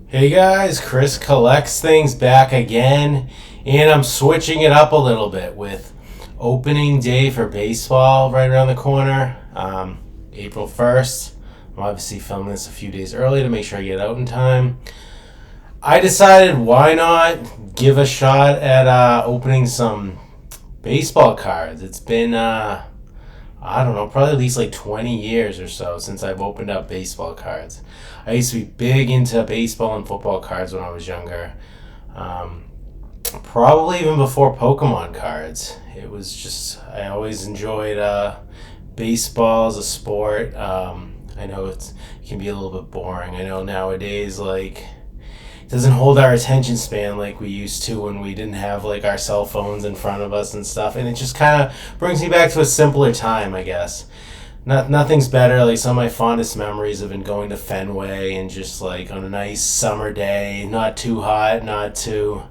Hey guys, Chris collects things back again, and I'm switching it up a little bit with opening day for baseball right around the corner, April 1st. I'm obviously filming this a few days early to make sure I get out in time. I decided why not give a shot at opening some baseball cards. It's been, I don't know, probably at least like 20 years or so since I've opened up baseball cards. I used to be big into baseball and football cards when I was younger. Um, Probably even before Pokemon cards. It was just, I always enjoyed baseball as a sport. I know it can be a little bit boring. I know nowadays, like, it doesn't hold our attention span like we used to when we didn't have like our cell phones in front of us and stuff, and it just kind of brings me back to a simpler time, I guess. Nothing's better. Like, some of my fondest memories have been going to Fenway and just like on a nice summer day, not too hot, not too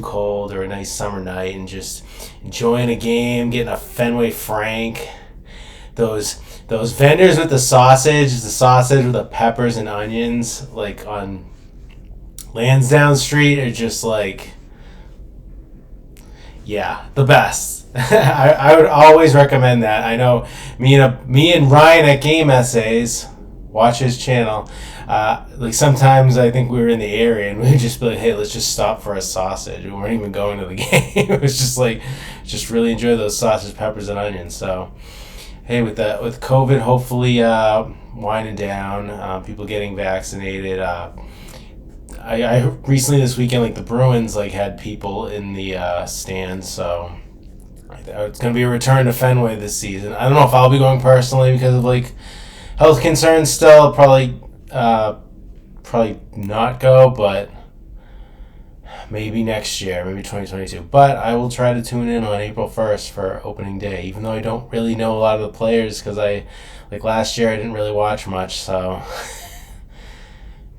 cold, or a nice summer night, and just enjoying a game, getting a Fenway Frank. Those vendors with the sausage with the peppers and onions, like on Lansdowne Street, are just like, yeah, the best. I would always recommend that. I know me and Ryan at Game Essays, watch his channel. Like, sometimes I think we were in the area and we'd just be like, hey, let's just stop for a sausage. We weren't even going to the game. It was just like, just really enjoy those sausage, peppers, and onions. So, hey, with COVID hopefully winding down, people getting vaccinated. I recently this weekend, like, the Bruins like had people in the stands, so it's gonna be a return to Fenway this season. I don't know if I'll be going personally because of like health concerns. Still, I'll probably not go, but maybe next year, maybe 2022. But I will try to tune in on April 1st for opening day, even though I don't really know a lot of the players because like last year I didn't really watch much, so.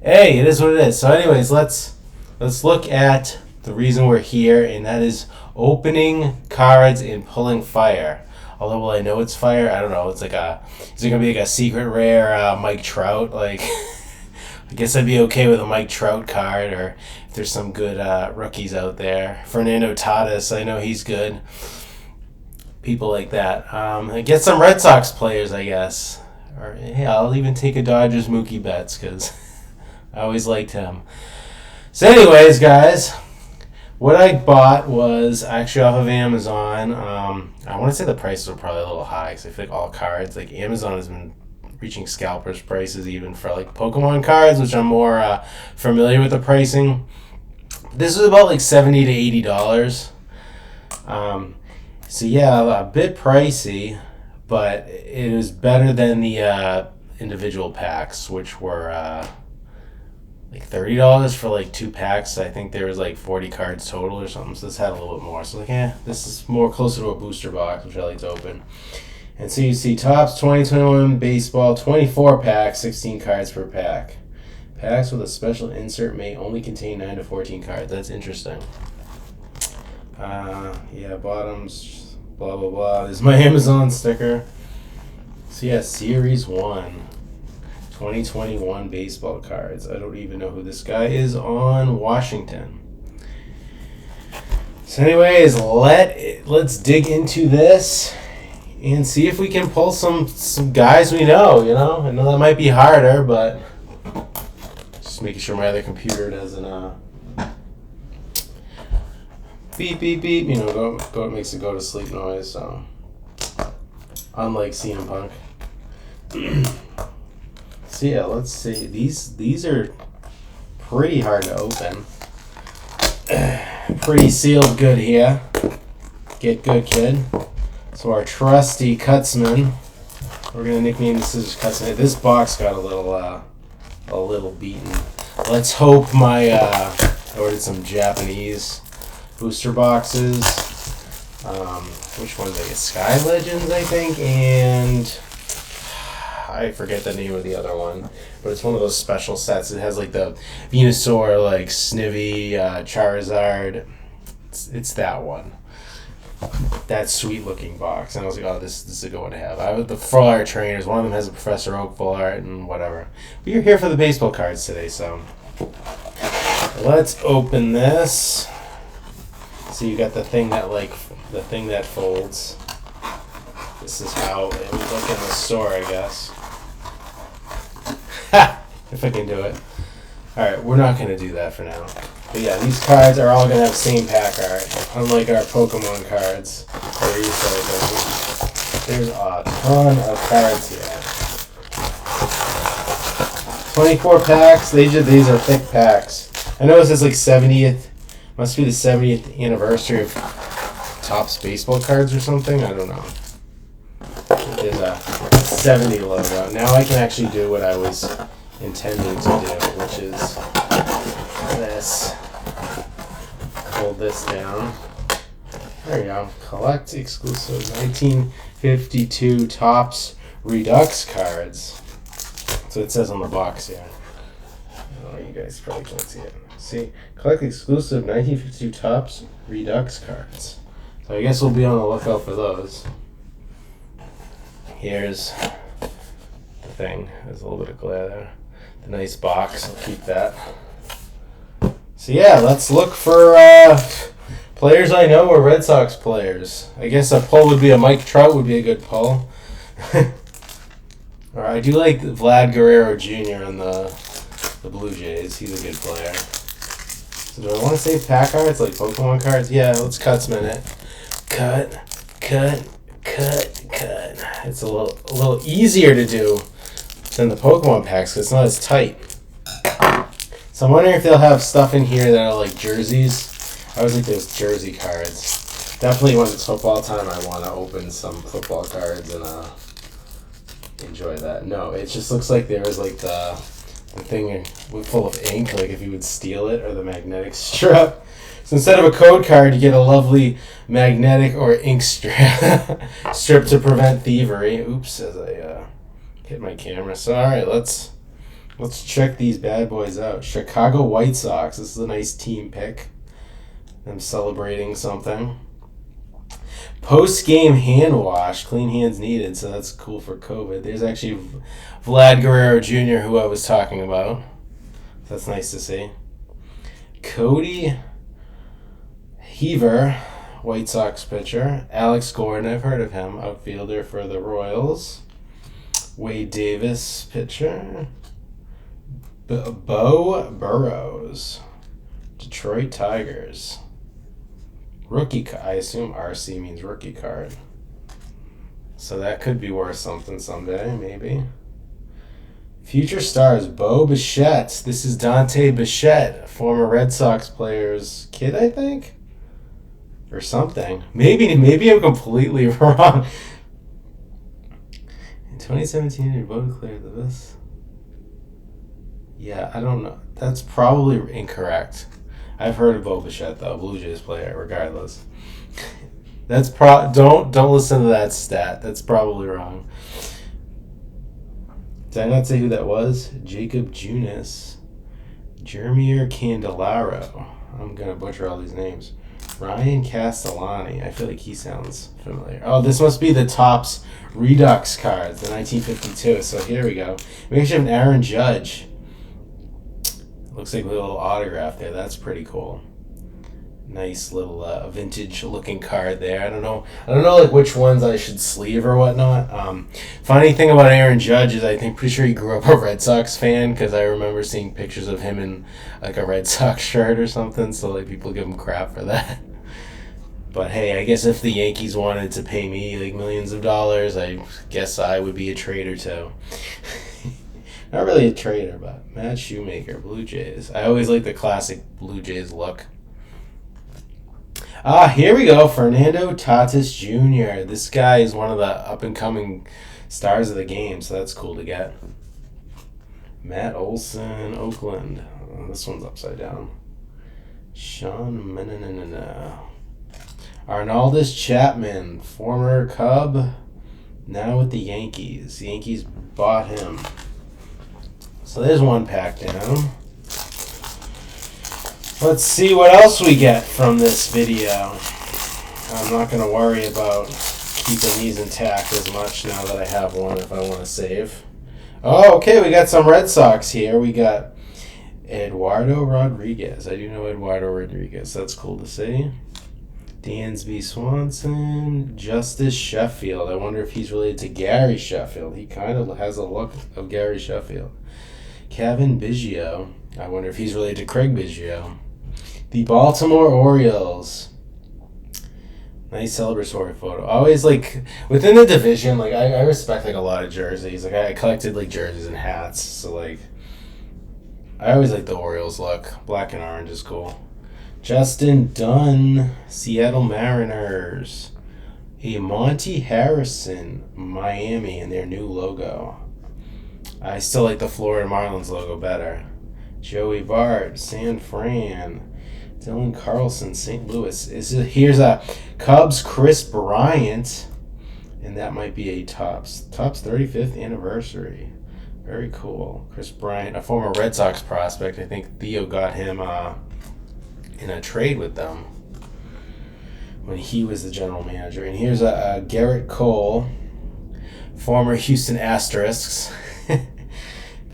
Hey, it is what it is. So anyways, let's look at the reason we're here, and that is opening cards and pulling fire. Although, will I know it's fire? I don't know. Is it gonna be like a secret rare Mike Trout? Like, I guess I'd be okay with a Mike Trout card, or if there's some good rookies out there. Fernando Tatis, I know he's good. People like that. Get some Red Sox players, I guess. Or hey, I'll even take a Dodgers Mookie Betts because I always liked him. So anyways, guys, what I bought was actually off of Amazon. I want to say the prices were probably a little high because I feel like all cards, like Amazon has been reaching scalpers prices even for like Pokemon cards, which I'm more familiar with the pricing. This was about like $70 to $80. So yeah, a bit pricey, but it was better than the individual packs, which were like $30 for like 2 packs. I think there was like 40 cards total or something, so this had a little bit more. So like, this is more closer to a booster box, which I like to open. And so you see Topps 2021 baseball, 24 packs, 16 cards per pack. Packs with a special insert may only contain 9 to 14 cards. That's interesting. Yeah, bottoms, blah blah blah. There's my Amazon sticker. So yeah, Series 1. 2021 baseball cards. I don't even know who this guy is on Washington. So anyways, let's dig into this and see if we can pull some guys we know, you know? I know that might be harder, but just making sure my other computer doesn't beep beep beep, you know, go makes it go to sleep noise, so unlike CM Punk. So yeah, let's see. These are pretty hard to open. Pretty sealed good here. Get good, kid. So our trusty Cutsman. We're gonna nickname this as Cutsman. This box got a little beaten. Let's hope I ordered some Japanese booster boxes. Which ones I get? Sky Legends, I think, and I forget the name of the other one, but it's one of those special sets. It has like the Venusaur, like Snivy, Charizard. It's that one. That sweet looking box. And I was like, oh, this is a good one to have. I have the full art trainers. One of them has a Professor Oak full art and whatever. But you're here for the baseball cards today, so Let's open this. So you got the thing that folds. This is how it would look in the store, I guess. Ha! If I can do it. Alright, we're not going to do that for now. But yeah, these cards are all going to have the same pack art. Unlike our Pokemon cards. That are used to there's a ton of cards here. 24 packs. These are thick packs. I know this is like 70th. Must be the 70th anniversary of Topps baseball cards or something. I don't know. There's a 70 logo. Now I can actually do what I was intending to do, which is this. Hold this down. There you go. Collect exclusive 1952 Topps Redux cards. That's what it says on the box here. Oh, you guys probably can't see it. See? Collect exclusive 1952 Topps Redux cards. So I guess we'll be on the lookout for those. Here's the thing. There's a little bit of glare there. The nice box. I'll keep that. So yeah, let's look for players I know or Red Sox players. I guess a pull would be a Mike Trout would be a good pull. Or I do like Vlad Guerrero Jr. on the Blue Jays. He's a good player. So do I want to save pack cards like Pokemon cards? Yeah, let's cut minute. Cut. It's a little easier to do than the Pokemon packs because it's not as tight. So I'm wondering if they'll have stuff in here that are like jerseys. I always like those jersey cards. Definitely when it's football time, I want to open some football cards and enjoy that. No, it just looks like there is like the thing full of ink, like if you would steal it, or the magnetic strip. So instead of a code card, you get a lovely magnetic or ink strip to prevent thievery. Oops, as I hit my camera. So all right, let's check these bad boys out. Chicago White Sox. This is a nice team pick. I'm celebrating something. Post-game hand wash. Clean hands needed, so that's cool for COVID. There's actually Vlad Guerrero Jr., who I was talking about. That's nice to see. Cody Heaver, White Sox pitcher. Alex Gordon, I've heard of him, outfielder for the Royals. Wade Davis, pitcher. Bo Burrows, Detroit Tigers. Rookie, I assume RC means rookie card. So that could be worth something someday, maybe. Future stars, Bo Bichette. This is Dante Bichette, former Red Sox player's kid, I think? Or something. Maybe I'm completely wrong. In 2017, your Bo declared this. Yeah, I don't know. That's probably incorrect. I've heard of Bo Bichette, though, Blue Jays player, regardless. That's don't listen to that stat. That's probably wrong. Did I not say who that was? Jacob Junis. Jeremier Candelaro. I'm going to butcher all these names. Ryan Castellani. I feel like he sounds familiar. Oh, this must be the Topps Redux cards, the 1952. So here we go. We actually have an Aaron Judge. Looks like a little autograph there. That's pretty cool. Nice little vintage looking card there. I don't know like which ones I should sleeve or whatnot. Funny thing about Aaron Judge is pretty sure he grew up a Red Sox fan, because I remember seeing pictures of him in like a Red Sox shirt or something. So like people give him crap for that. But hey, I guess if the Yankees wanted to pay me like millions of dollars, I guess I would be a trader too. Not really a trader, but Matt Shoemaker, Blue Jays. I always like the classic Blue Jays look. Here we go. Fernando Tatis Jr. This guy is one of the up-and-coming stars of the game, so that's cool to get. Matt Olson, Oakland. Oh, this one's upside down. Sean Menenena. Arnaldus Chapman, former Cub, now with the Yankees. The Yankees bought him. So there's one pack down. Let's see what else we get from this video. I'm not going to worry about keeping these intact as much now that I have one if I want to save. Oh, okay, we got some Red Sox here. We got Eduardo Rodriguez. I do know Eduardo Rodriguez. That's cool to see. Dansby Swanson. Justice Sheffield. I wonder if he's related to Gary Sheffield. He kind of has a look of Gary Sheffield. Kevin Biggio. I wonder if he's related to Craig Biggio. The Baltimore Orioles. Nice celebratory photo. Always like within the division, like I respect like a lot of jerseys. Like I collected like jerseys and hats. So like I always like the Orioles look. Black and orange is cool. Justin Dunn, Seattle Mariners. A Monty Harrison, Miami, and their new logo. I still like the Florida Marlins logo better. Joey Bart, San Fran. Dylan Carlson, St. Louis. Here's a Cubs Chris Bryant, and that might be a Topps 35th anniversary. Very cool. Chris Bryant, a former Red Sox prospect. I think Theo got him in a trade with them when he was the general manager. And here's a Garrett Cole, former Houston Asterisks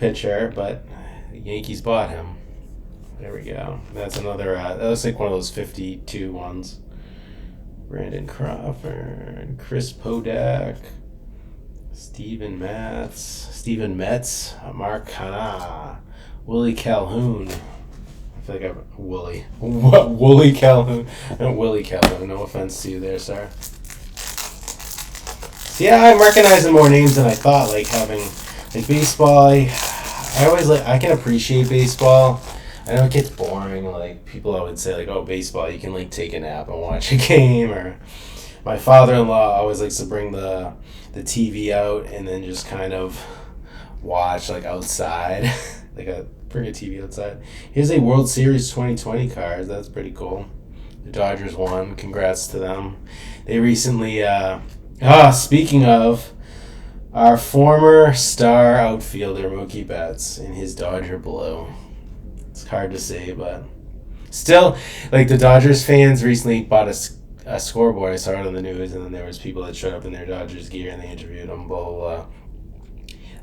pitcher, but the Yankees bought him. There we go. That's another, that looks like one of those 52 ones. Brandon Crawford, Chris Podak, Steven Metz, Mark Hanna, Willie Calhoun. I feel like I'm Willie. What? Willie Calhoun? No, Willie Calhoun. No offense to you there, sir. So yeah, I'm recognizing more names than I thought, like having, like baseball, I always like, I can appreciate baseball. I know it gets boring, like people I would say like, oh, baseball, you can like take a nap and watch a game, or my father-in-law always likes to bring the TV out and then just kind of watch like outside, bring a TV outside. Here's a World Series 2020 card, that's pretty cool. The Dodgers won, congrats to them. They recently, speaking of, our former star outfielder Mookie Betts in his Dodger blue. It's hard to say, but still, like the Dodgers fans recently bought a scoreboard. I saw it on the news, and then there was people that showed up in their Dodgers gear and they interviewed them, blah, blah, blah.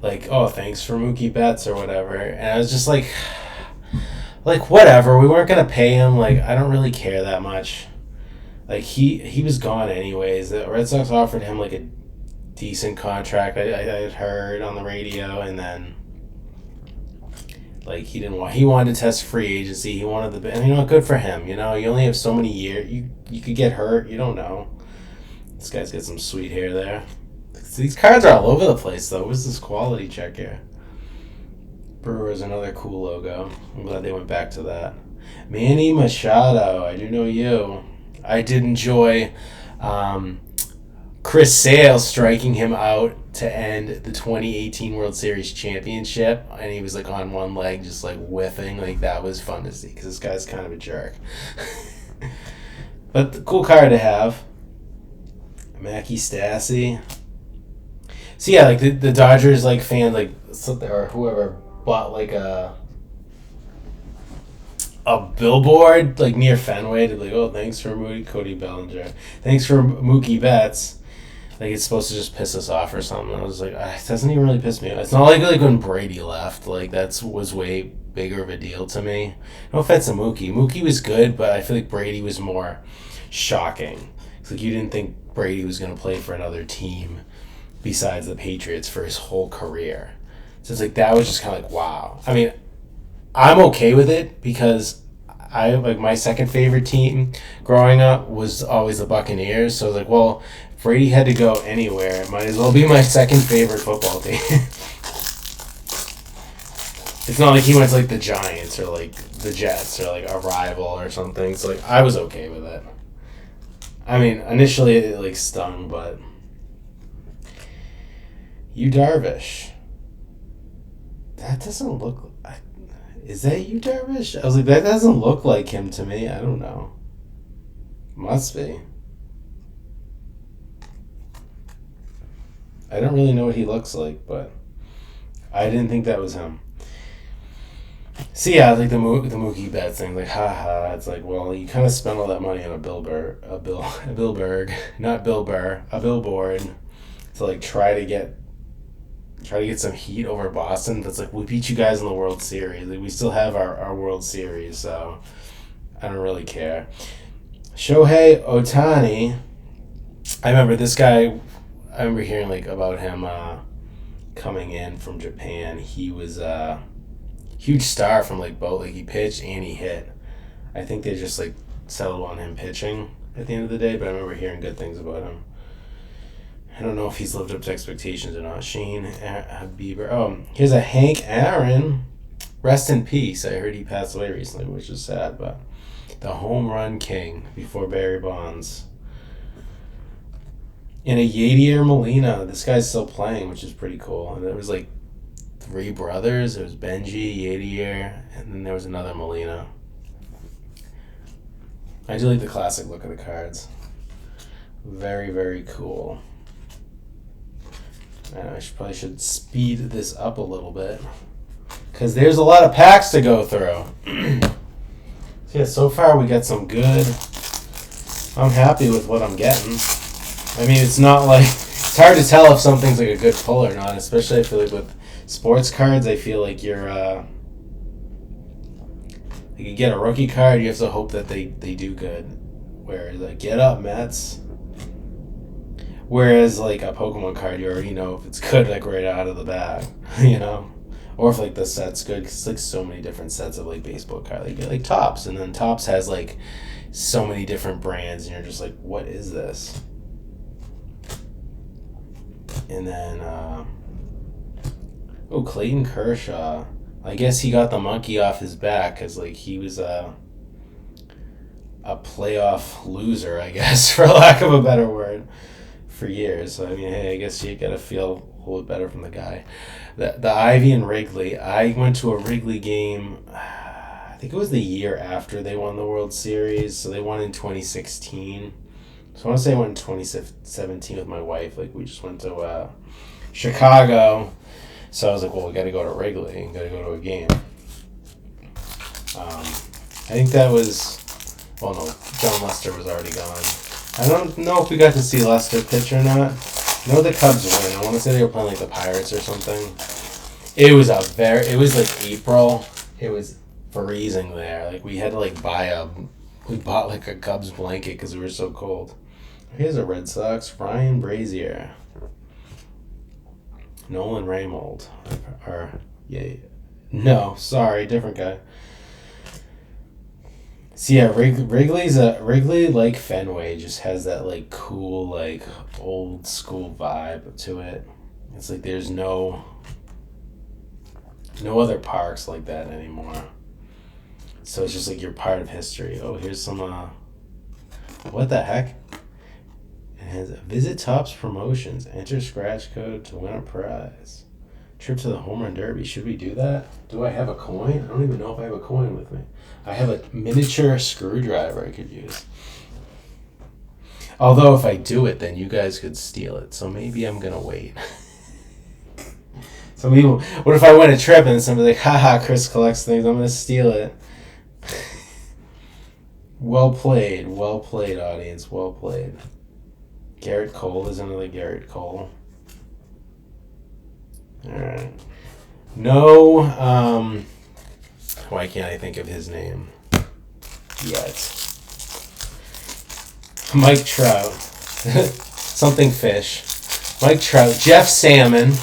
Like, oh, thanks for Mookie Betts or whatever. And I was just like whatever. We weren't going to pay him. Like, I don't really care that much. Like, he was gone anyways. The Red Sox offered him like a decent contract, I had heard on the radio, and then like he wanted to test free agency. He wanted and good for him. You only have so many years. You could get hurt. You don't know. This guy's got some sweet hair there. These cards are all over the place though. What's this quality check here? Brewers, another cool logo. I'm glad they went back to that. Manny Machado, I do know you. I did enjoy Chris Sale striking him out to end the 2018 World Series championship, and he was like on one leg just like whiffing. Like that was fun to see because this guy's kind of a jerk. But the cool card to have. Mackie Stassi. So yeah, like the Dodgers like fan like or whoever bought like a billboard like near Fenway to like, oh, thanks for Cody Bellinger, thanks for Mookie Betts. Like it's supposed to just piss us off or something. I was like, it doesn't even really piss me off. It's not like when Brady left. Like that was way bigger of a deal to me. No offense to Mookie. Mookie was good, but I feel like Brady was more shocking. It's like you didn't think Brady was going to play for another team besides the Patriots for his whole career. So it's like that was just kind of like, wow. I mean, I'm okay with it because I like my second favorite team growing up was always the Buccaneers. So I was like, well, if Brady had to go anywhere, it might as well be my second favorite football team. It's not like he went to like the Giants or like the Jets or like a rival or something. So like I was okay with it. I mean, initially it like stung, but Yu Darvish. That doesn't look. Is that Yu Darvish? I was like, that doesn't look like him to me. I don't know. Must be. I don't really know what he looks like, but I didn't think that was him. So yeah, like the Mookie Betts thing, like haha. It's like, well, you kind of spent all that money on a billboard to like try to get try to get some heat over Boston. That's like, we beat you guys in the World Series. Like, we still have our World Series, so I don't really care. Shohei Ohtani, I remember this guy. I remember hearing like about him coming in from Japan. He was a huge star from like both. Like, he pitched and he hit. I think they just like settled on him pitching at the end of the day, but I remember hearing good things about him. I don't know if he's lived up to expectations or not. Shane Bieber. Oh, here's a Hank Aaron. Rest in peace. I heard he passed away recently, which is sad, but the home run king before Barry Bonds. And a Yadier Molina. This guy's still playing, which is pretty cool. And there was like 3 brothers. There was Benji, Yadier, and then there was another Molina. I do like the classic look of the cards. Very, very cool. I probably should speed this up a little bit, because there's a lot of packs to go through. So yeah, so far we got some good. I'm happy with what I'm getting. I mean, it's not like, it's hard to tell if something's like a good pull or not, especially I feel like with sports cards. I feel like you get a rookie card, you have to hope that they do good. Whereas like, get up Mets. Whereas like a Pokemon card, you already know if it's good like right out of the bag, you know, or if like the set's good, because it's like so many different sets of like baseball cards. Like, you get like Topps, and then Topps has like so many different brands, and you're just like, what is this? And then Clayton Kershaw. I guess he got the monkey off his back because like he was a playoff loser, I guess, for lack of a better word, for years. So I mean, hey, I guess you gotta feel a little bit better from the guy. The Ivy and Wrigley. I went to a Wrigley game. I think it was the year after they won the World Series. So they won in 2016. So I want to say I went in 2017 with my wife. Like, we just went to Chicago. So I was like, well, we got to go to Wrigley and got to go to a game. I think that was, well, no, John Lester was already gone. I don't know if we got to see Lester pitch or not. I know the Cubs win. I want to say they were playing like the Pirates or something. It was like April. It was freezing there. Like, we had to like we bought like a Cubs blanket because we were so cold. Here's a Red Sox, Ryan Brazier. Nolan Raymold. No, sorry, different guy. So yeah, Wrigley, like Fenway, just has that like cool, like old school vibe to it. It's like there's no other parks like that anymore. So it's just like you're part of history. Oh, here's some what the heck? It has visit Topps Promotions. Enter scratch code to win a prize. Trip to the Home Run Derby. Should we do that? Do I have a coin? I don't even know if I have a coin with me. I have a miniature screwdriver I could use. Although if I do it, then you guys could steal it. So maybe I'm going to wait. Some people, what if I win a trip and somebody's like, haha, Chris collects things, I'm going to steal it. Well played, audience, well played. Garrett Cole is another Garrett Cole. Alright. No, why can't I think of his name yet? Mike Trout. Something fish. Mike Trout. Jeff Salmon.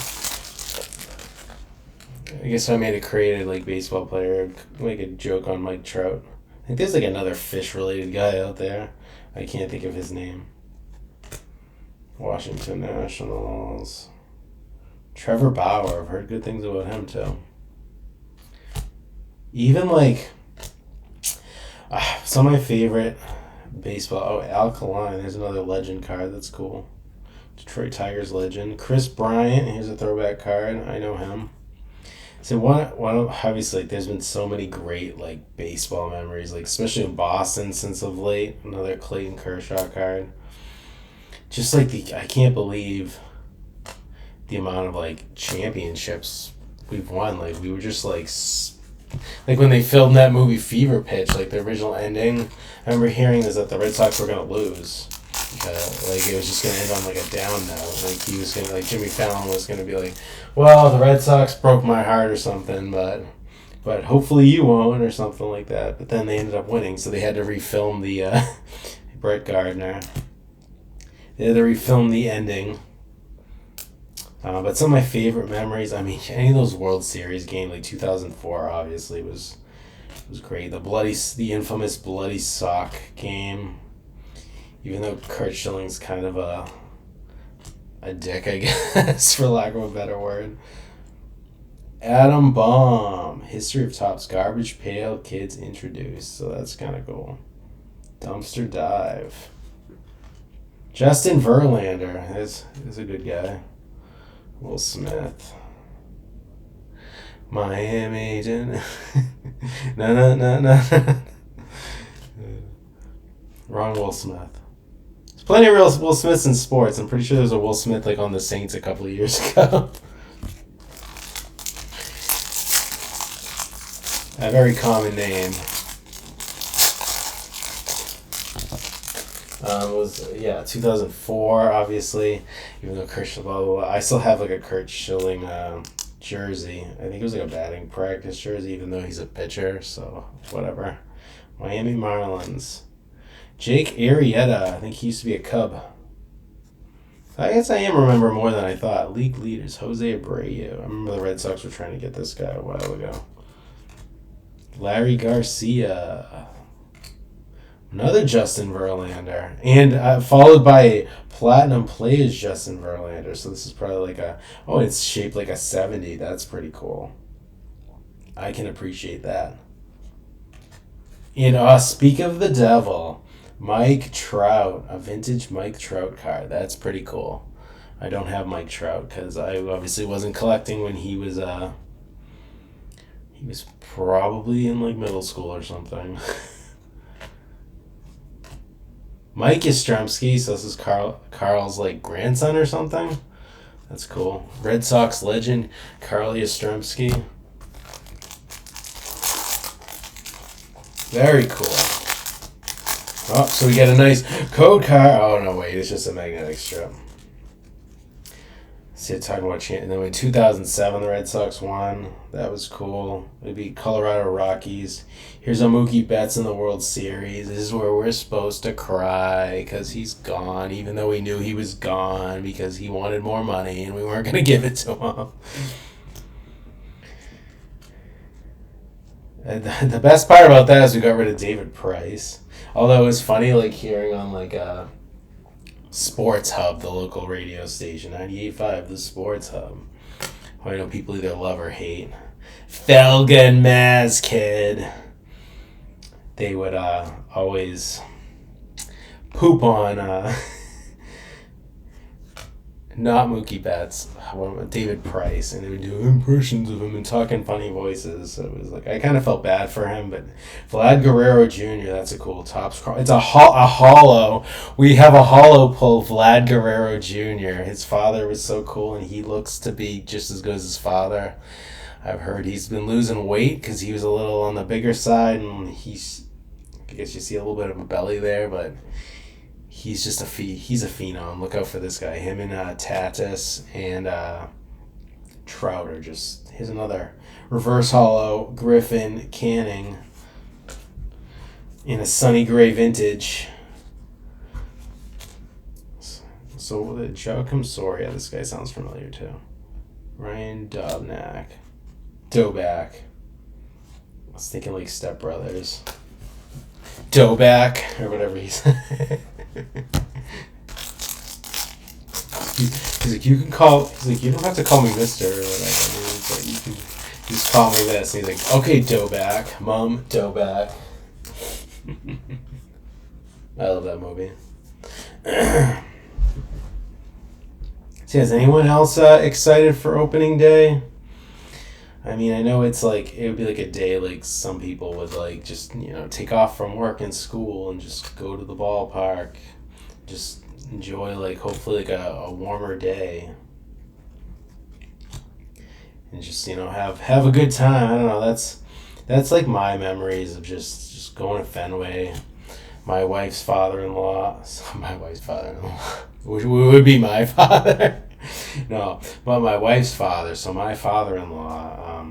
I guess I made a creative like baseball player make a joke on Mike Trout. I think there's like another fish related guy out there. I can't think of his name. Washington Nationals. Trevor Bauer. I've heard good things about him too. Even like some of my favorite baseball. Oh, Alkaline. There's another legend card. That's cool. Detroit Tigers legend. Chris Bryant. Here's a throwback card. I know him. So one obviously like, there's been so many great like baseball memories, like especially in Boston since of late. Another Clayton Kershaw card. Just like I can't believe the amount of like championships we've won. Like we were just like when they filmed that movie Fever Pitch, like the original ending. I remember hearing is that the Red Sox were gonna lose. Like it was just gonna end on like a down note. Like he was gonna like Jimmy Fallon was gonna be like, well, the Red Sox broke my heart or something, but hopefully you won't or something like that. But then they ended up winning, so they had to refilm the Brett Gardner. They had to refilm the ending. But some of my favorite memories, I mean, any of those World Series games, like 2004, obviously was great. The infamous bloody sock game. Even though Kurt Schilling's kind of a dick, I guess, for lack of a better word. Atom Bomb, History of Topps Garbage Pail Kids introduced, so that's kind of cool. Dumpster Dive. Justin Verlander is a good guy. Will Smith. Miami. No. Wrong Will Smith. There's plenty of real Will Smiths in sports. I'm pretty sure there's a Will Smith like on the Saints a couple of years ago. A very common name. Was 2004 obviously, even though Kurt Schilling, blah, blah, blah. I still have like a Kurt Schilling jersey. I think it was like a batting practice jersey, even though he's a pitcher, so whatever. Miami Marlins. Jake Arrieta, I think he used to be a Cub. I guess I remember more than I thought. League leaders, Jose Abreu. I remember the Red Sox were trying to get this guy a while ago. Larry Garcia. Another Justin Verlander. And followed by a Platinum Plays Justin Verlander. So this is probably like it's shaped like a 70. That's pretty cool. I can appreciate that. And speak of the devil, Mike Trout. A vintage Mike Trout card. That's pretty cool. I don't have Mike Trout because I obviously wasn't collecting when he was probably in like middle school or something. Mike Yastrzemski, so this is Carl's like grandson or something. That's cool. Red Sox legend Carl Yastrzemski. Very cool. Oh, so we get a nice code card. Oh no, wait, it's just a magnetic strip. See, talking about and then in 2007, the Red Sox won. That was cool. It'd be Colorado Rockies. Here's a Mookie Betts in the World Series. This is where we're supposed to cry because he's gone, even though we knew he was gone because he wanted more money and we weren't going to give it to him. And the best part about that is we got rid of David Price. Although it was funny, like hearing on like Sports Hub, the local radio station, 98.5, the Sports Hub. I know people either love or hate. Felga and Maz Kid. They would always poop on not Mookie Betts, David Price, and they would do impressions of him and talk in funny voices. So it was like I kind of felt bad for him, but Vlad Guerrero Jr. That's a cool Topps card. It's a hollow. We have a hollow pull Vlad Guerrero Jr. His father was so cool, and he looks to be just as good as his father. I've heard he's been losing weight because he was a little on the bigger side, and I guess you see a little bit of a belly there, but he's just he's a phenom. Look out for this guy. Him and Tatis and Trout are just... Here's another reverse hollow Griffin Canning in a Sonny Gray vintage. So the Joakim Soria, this guy sounds familiar too. Ryan Dobnak. Doback. I was thinking like Step Brothers. Doback, or whatever he said. He's like, you don't have to call me Mister or whatever, but you can just call me this. And he's like, okay, Doback, Mom, Doback. I love that movie. So is anyone else excited for opening day? I mean, I know it's like, it would be like a day like some people would like just, take off from work and school and just go to the ballpark. Just enjoy like hopefully like a warmer day. And just, have a good time. I don't know, that's like my memories of just going to Fenway, my wife's father-in-law. My wife's father-in-law, which would be my father. No, but my wife's father. So my father-in-law,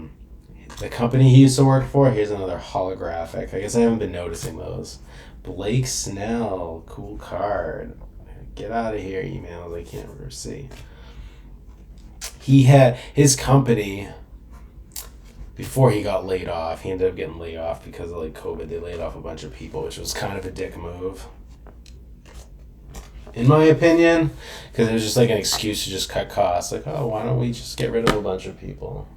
the company he used to work for. Here's another holographic. I guess I haven't been noticing those. Blake Snell, cool card. Get out of here, emails. I can't ever see. He had his company. Before he got laid off, he ended up getting laid off because of like COVID. They laid off a bunch of people, which was kind of a dick move, in my opinion, because it was just like an excuse to just cut costs. Like, oh, why don't we just get rid of a bunch of people?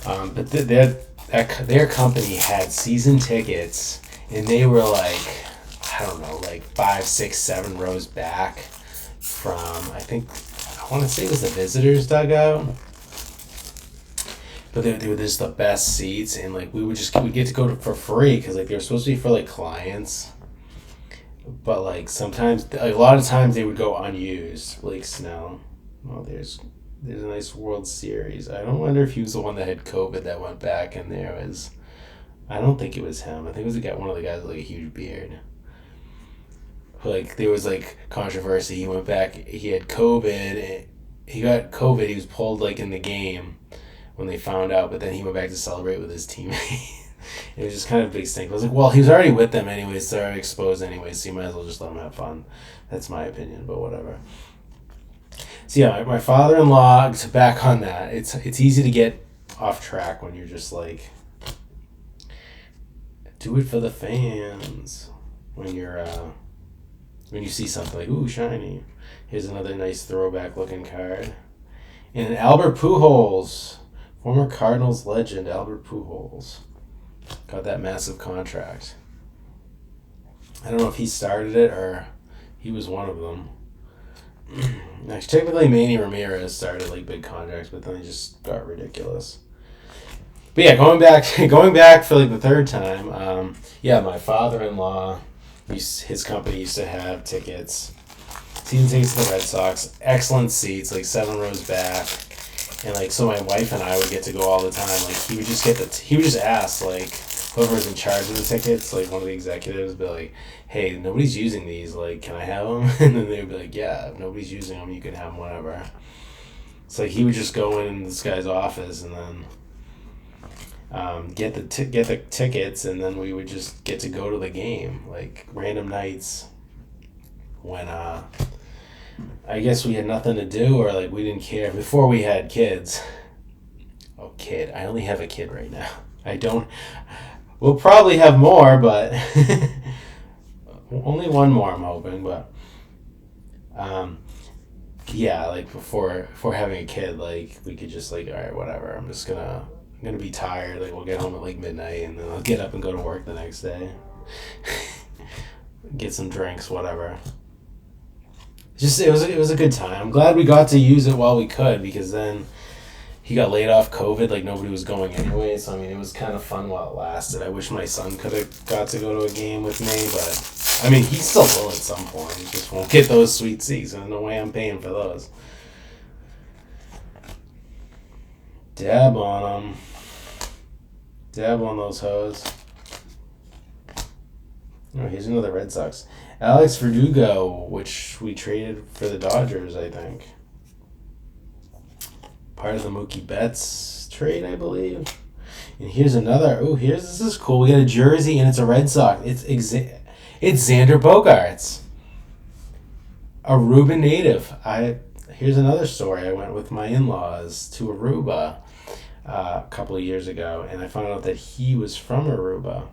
But their company had season tickets, and they were like, I don't know, like 5, 6, 7 rows back from, I want to say it was the visitors dugout. But they were just the best seats, and like we'd get to go for free because like they were supposed to be for like clients, but like sometimes like, a lot of times they would go unused. Blake Snell, well, there's a nice World Series. I don't wonder if he was the one that had COVID that went back, and there was, I don't think it was him. I think it was one of the guys with like a huge beard. Like there was like controversy. He went back. He had COVID. He got COVID. He was pulled like in the game when they found out, but then he went back to celebrate with his teammate. It was just kind of a big stink. I was like, well, he was already with them anyways, so they're already exposed anyways, so you might as well just let him have fun. That's my opinion, but whatever. So yeah, my father-in-law, to back on that, it's easy to get off track when you're just like, do it for the fans. When you see something like, ooh, shiny. Here's another nice throwback looking card. And Albert Pujols. Former Cardinals legend Albert Pujols got that massive contract. I don't know if he started it or he was one of them. Actually, technically Manny Ramirez started like big contracts, but then they just got ridiculous. But yeah, going back for like the third time. My father-in-law, his company used to have tickets, season tickets to the Red Sox. Excellent seats, like 7 rows back. And like, so my wife and I would get to go all the time. Like, he would just ask like whoever was in charge of the tickets, like one of the executives, be like, "Hey, nobody's using these. Like, can I have them?" And then they would be like, "Yeah, if nobody's using them, you can have them whenever." It's like he would just go in this guy's office and then get the tickets, and then we would just get to go to the game like random nights when I guess we had nothing to do, or like we didn't care before we had kids. Oh, kid. I only have a kid right now. We'll probably have more, but only one more I'm hoping, but like before having a kid, like we could just like, all right, whatever. I'm gonna be tired. Like we'll get home at like midnight, and then I'll get up and go to work the next day. Get some drinks, whatever. It was a good time. I'm glad we got to use it while we could, because then he got laid off COVID. Like nobody was going anyway. So I mean, it was kind of fun while it lasted. I wish my son could have got to go to a game with me, but I mean, he still will at some point. He just won't get those sweet seats. There's no way I'm paying for those. Dab on them. Dab on those hoes. Oh, here's another Red Sox. Alex Verdugo, which we traded for the Dodgers, I think. Part of the Mookie Betts trade, I believe. And here's another. Oh, this is cool. We got a jersey, and it's a Red Sox. It's Xander Bogaerts, a Aruba native. Here's another story. I went with my in-laws to Aruba a couple of years ago, and I found out that he was from Aruba.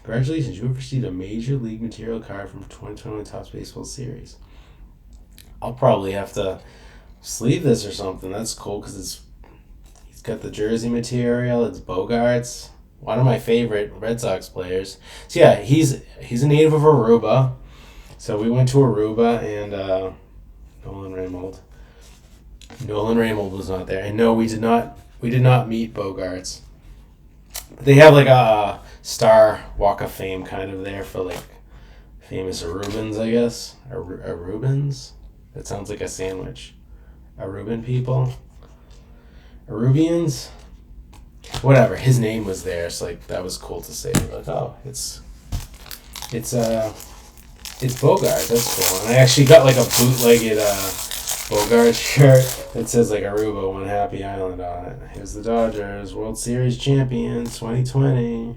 Congratulations, you have received a Major League Material card from 2021 Topps Baseball Series. I'll probably have to sleeve this or something. That's cool because he's got the jersey material. It's Bogaerts, one of my favorite Red Sox players. So yeah, he's a native of Aruba. So we went to Aruba, and Nolan Raimold was not there. And no, we did not meet Bogaerts. They have like a Star Walk of Fame kind of there for like famous Arubans, I guess. Arubans? That sounds like a sandwich. Aruban people? Arubians? Whatever. His name was there, so like that was cool to say. Like, oh, it's It's Bogaerts. That's cool. And I actually got like a bootlegged Bogaerts shirt that says like Aruba One Happy Island on it. Here's the Dodgers World Series champions 2020.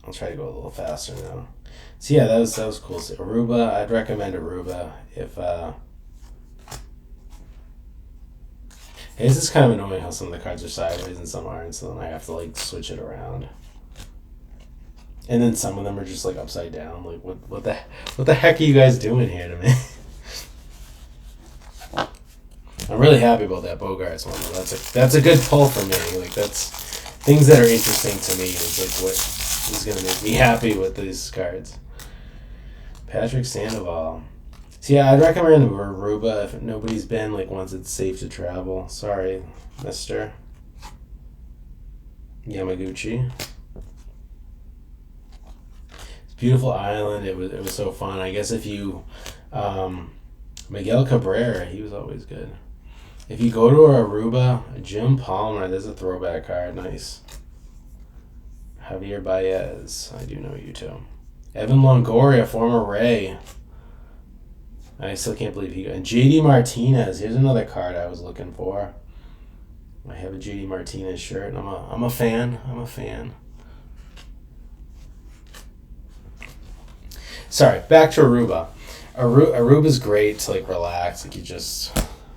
I'll try to go a little faster now. So yeah, that was cool. So Aruba, I'd recommend Aruba if. This is kind of annoying how some of the cards are sideways and some aren't, so then I have to like switch it around. And then some of them are just like upside down. Like what the heck are you guys doing here to me? I'm really happy about that Bogaerts one. That's a good pull for me. Like that's things that are interesting to me is like what is gonna make me happy with these cards. Patrick Sandoval. So yeah, I'd recommend Aruba if nobody's been, like once it's safe to travel. Sorry, Mr. Yamaguchi. It's a beautiful island. It was so fun. I guess if you Miguel Cabrera, he was always good. If you go to Aruba, Jim Palmer, there's a throwback card. Nice. Javier Baez, I do know you too. Evan Longoria, former Ray. I still can't believe he got. And JD Martinez, here's another card I was looking for. I have a JD Martinez shirt, and I'm a fan. Sorry, back to Aruba. Aruba's great to like relax. Like you just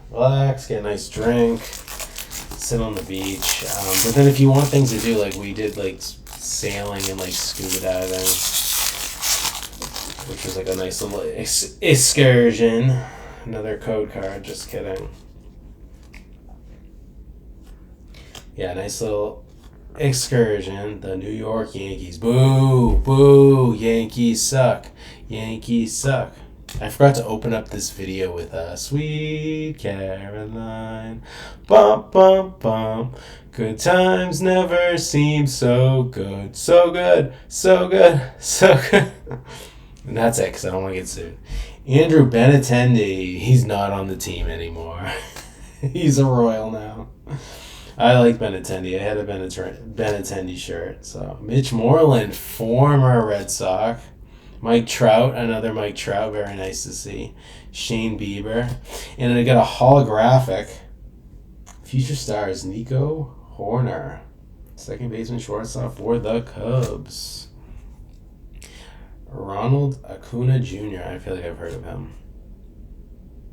relax, get a nice drink, sit on the beach. But then if you want things to do, like we did, like sailing and like scuba diving, which was like a nice little excursion. Another code card, just kidding. Yeah, nice little excursion. The New York Yankees. Boo! Boo! Yankees suck. Yankees suck. I forgot to open up this video with Sweet Caroline. Bum, bum, bum. Good times never seem so good. So good. So good. So good. And that's it, because I don't want to get sued. Andrew Benintendi. He's not on the team anymore. He's a Royal now. I like Benintendi. I had a Benintendi shirt. So Mitch Moreland, former Red Sox. Mike Trout, another Mike Trout. Very nice to see. Shane Bieber. And then I got a holographic Future Stars, Nico Horner. Second baseman, shortstop for the Cubs. Ronald Acuna Jr. I feel like I've heard of him.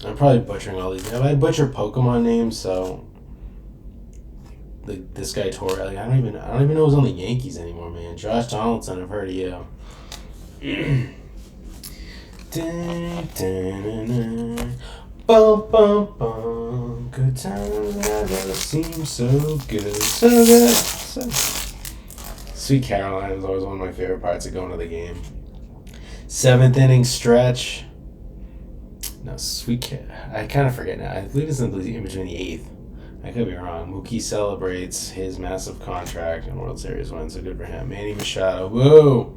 I'm probably butchering all these. I butcher Pokemon names, so like this guy Torre. Like I don't even know who's on the Yankees anymore, man. Josh Donaldson. I've heard of you. Bum, bum, bum. Good times never seem so good. So good. Sweet Caroline was always one of my favorite parts of going to the game. 7th inning stretch. No, I kind of forget now. I believe it's in between the 8th. I could be wrong. Mookie celebrates his massive contract and World Series win, so good for him. Manny Machado. Woo!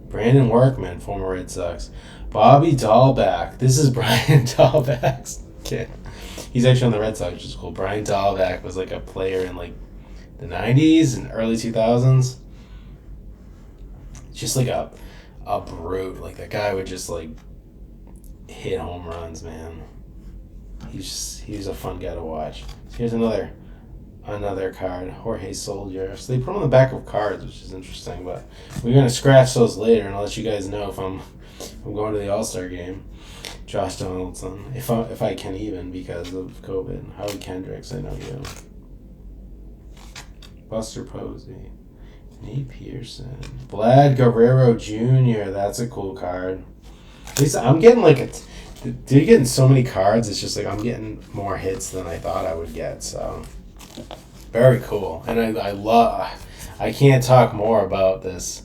Brandon Workman, former Red Sox. Bobby Dahlback. This is Brian Dahlback's kid. He's actually on the Red Sox, which is cool. Brian Dahlback was like a player in like the 90s and early 2000s. Just like a brute. Like that guy would just like hit home runs, man. He's a fun guy to watch. So here's another card, Jorge Soldier. So they put them on the back of cards, which is interesting, but we're gonna scratch those later and I'll let you guys know if I'm going to the All-Star game. Josh Donaldson, if I can even, because of COVID. Howie Kendricks, I know you. Buster Posey. Nate Pearson. Vlad Guerrero Jr. That's a cool card. At least I'm getting like you're getting so many cards, it's just like I'm getting more hits than I thought I would get, so very cool. And I can't talk more about this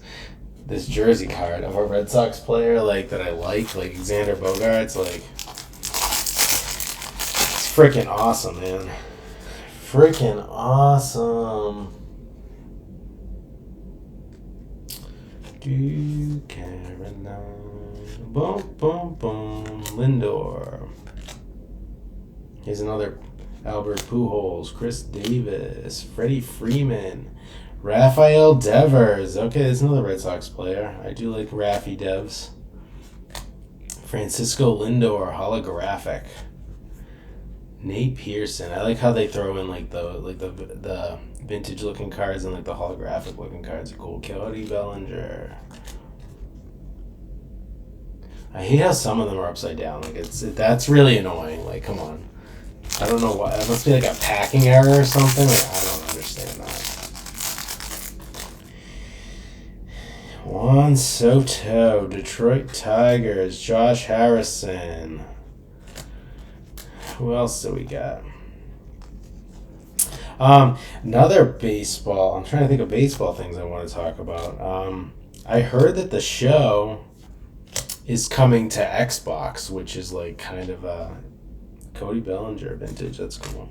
jersey card of a Red Sox player like that I like Xander Bogaerts. Like it's freaking awesome, man. Freaking awesome. Do Caroline. Boom, boom, boom. Lindor. Here's another Albert Pujols, Chris Davis, Freddie Freeman, Rafael Devers. Okay, there's another Red Sox player. I do like Raffy Devs. Francisco Lindor, holographic. Nate Pearson. I like how they throw in like the vintage looking cards and like the holographic looking cards are cool. Cody Bellinger. I hate how some of them are upside down. Like that's really annoying. Like, come on. I don't know why. It must be like a packing error or something. Like, I don't understand that. Juan Soto, Detroit Tigers, Josh Harrison. Who else do we got? Another baseball. I'm trying to think of baseball things I want to talk about. I heard that the show is coming to Xbox, which is like kind of a Cody Bellinger vintage. That's cool.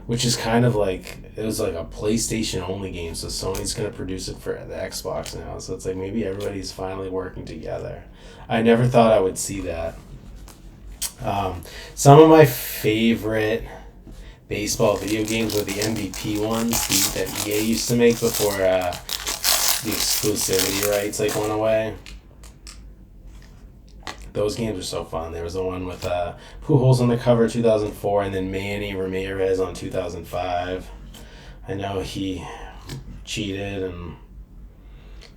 Which is kind of like, it was like a PlayStation only game, so Sony's going to produce it for the Xbox now. So it's like maybe everybody's finally working together. I never thought I would see that. Some of my favorite baseball video games were the MVP ones that EA used to make before the exclusivity rights like went away. Those games were so fun. There was the one with Pujols on the cover 2004 and then Manny Ramirez on 2005. I know he cheated, and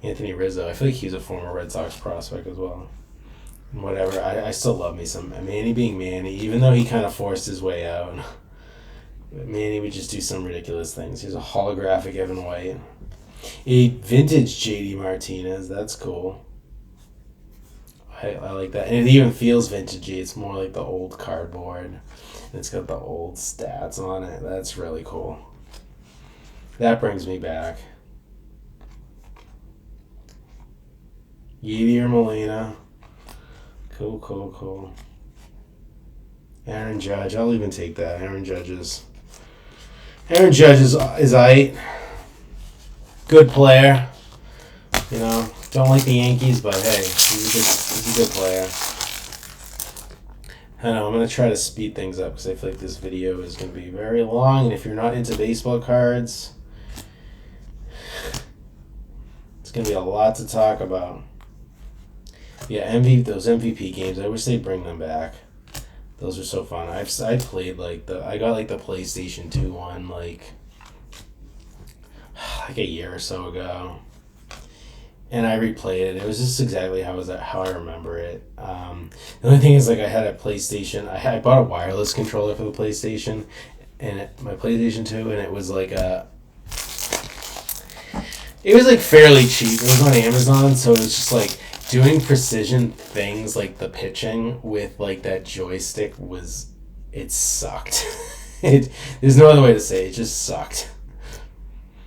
Anthony Rizzo. I feel like he's a former Red Sox prospect as well. Whatever. I still love me some Manny being Manny, even though he kind of forced his way out. Manny would just do some ridiculous things. He's a holographic Evan White. A vintage JD Martinez. That's cool. I like that. And it even feels vintagey. It's more like the old cardboard. And it's got the old stats on it. That's really cool. That brings me back. Yadier Molina. Cool. Aaron Judge. I'll even take that. Aaron Judge is aight. Good player. You know, don't like the Yankees, but hey, he's a good player. I know, I'm going to try to speed things up because I feel like this video is going to be very long, and if you're not into baseball cards, it's going to be a lot to talk about. Yeah, those MVP games, I wish they'd bring them back. Those are so fun. I played I got the PlayStation 2 one like a year or so ago. And I replayed it. It was just exactly how I remember it. The only thing is, I had a PlayStation. I bought a wireless controller for the PlayStation, and my PlayStation 2, and it was fairly cheap. It was on Amazon, so it was just doing precision things like the pitching with that joystick it sucked. There's no other way to say it. It just sucked.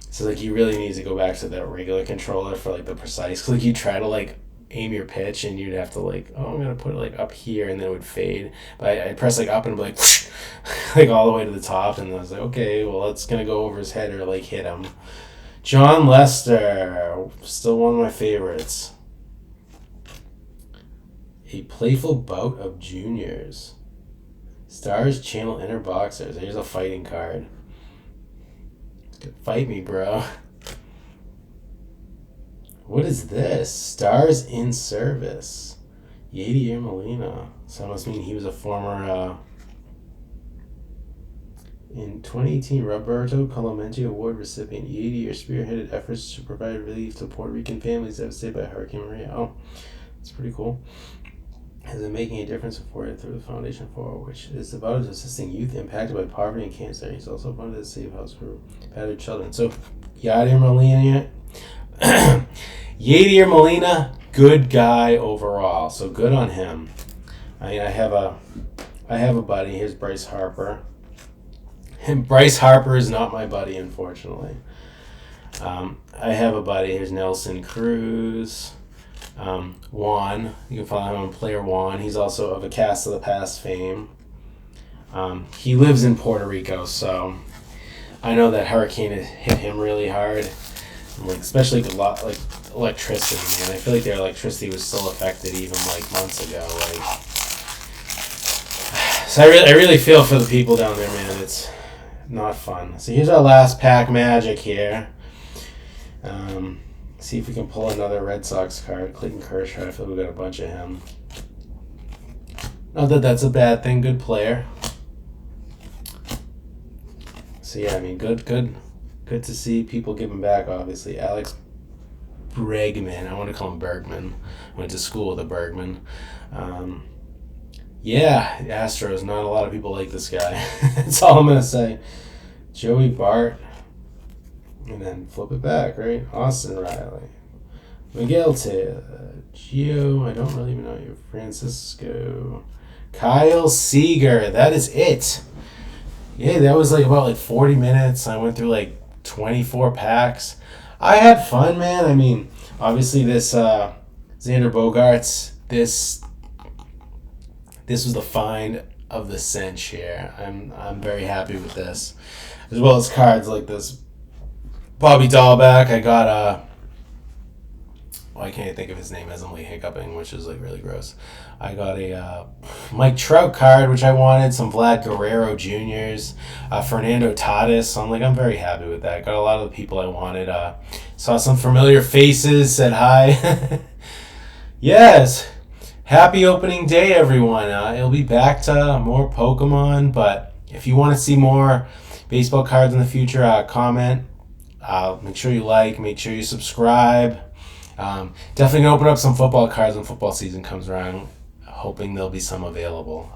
So you really need to go back to that regular controller for the precise. Cause you try to aim your pitch and you'd have to I'm gonna put it up here and then it would fade. But I'd press up and it'd be all the way to the top, and I was okay, well it's gonna go over his head or hit him. John Lester, still one of my favorites. A playful bout of juniors. Stars Channel Inner Boxers. Here's a fighting card. Fight me, bro. What is this? Stars in Service. Yadier Molina. So that must mean he was a former in 2018 Roberto Clemente Award recipient. Yadier spearheaded efforts to provide relief to Puerto Rican families devastated by Hurricane Maria. Oh, that's pretty cool. Has been making a difference for it through the Foundation for, which is devoted to assisting youth impacted by poverty and cancer. He's also funded a safe house for battered children. So, Yadier Molina, good guy overall. So good on him. I have a buddy. Here's Bryce Harper. And Bryce Harper is not my buddy, unfortunately. I have a buddy. Here's Nelson Cruz. Juan, you can follow him on Player Juan. He's also of a Cast of the Past fame. He lives in Puerto Rico, so I know that hurricane hit him really hard. Especially with electricity, man. I feel like their electricity was still affected even months ago. So I really feel for the people down there, man. It's not fun. So here's our last pack magic here. See if we can pull another Red Sox card. Clayton Kershaw. I feel we got a bunch of him. Not that that's a bad thing. Good player. So yeah, I mean, good to see people giving back. Obviously, Alex Bregman. I want to call him Bergman. Went to school with a Bergman. Yeah, Astros. Not a lot of people like this guy. That's all I'm gonna say. Joey Bart. And then flip it back, right? Austin Riley. Miguel Taylor. Gio. I don't really even know you. Francisco. Kyle Seager. That is it. Yeah, that was about 40 minutes. I went through 24 packs. I had fun, man. I mean, obviously this Xander Bogaerts, this was the find of the century here. I'm very happy with this. As well as cards like this Bobby Dahlback. I got I can't think of his name as I'm hiccuping, which is really gross. I got a Mike Trout card, which I wanted, some Vlad Guerrero Jr.'s, Fernando Tatis. So I'm very happy with that. Got a lot of the people I wanted. Saw some familiar faces, said hi. Yes. Happy opening day, everyone. It'll be back to more Pokemon, but if you want to see more baseball cards in the future, comment. Make sure you like, make sure you subscribe. Definitely gonna open up some football cards when football season comes around, hoping there'll be some available.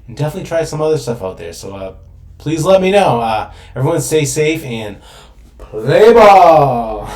And definitely try some other stuff out there. So please let me know. Everyone stay safe and play ball.